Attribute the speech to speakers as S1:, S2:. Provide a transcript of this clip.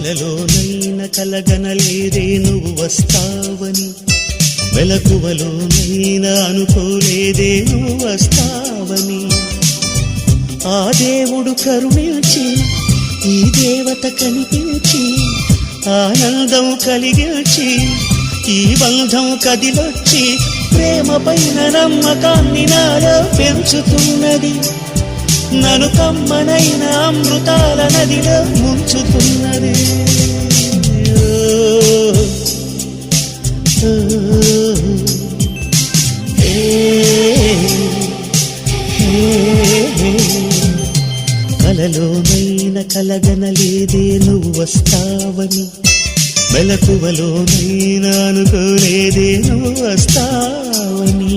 S1: కలలోనైన కలగనలేదే నువ్వు వస్తావని, వెలకువలోనైనా అనుకోలేదే నువ్వు వస్తావని. ఆ దేవుడు కరుణించి ఈ దేవత కనిపించి ఆనందం కలిగించి ఈ బంధం కదిలొచ్చి ప్రేమ పైన నమ్మకాన్ని నాలో పెంచుతున్నది. నన్ను కమ్మనైన అమృతాల నదిలో ముంచుతున్నది. కలలోనైన కలగనలేదే నువ్వు వస్తావని, మెలకువలోనైనా అనుకోలేదే నువ్వు వస్తావని.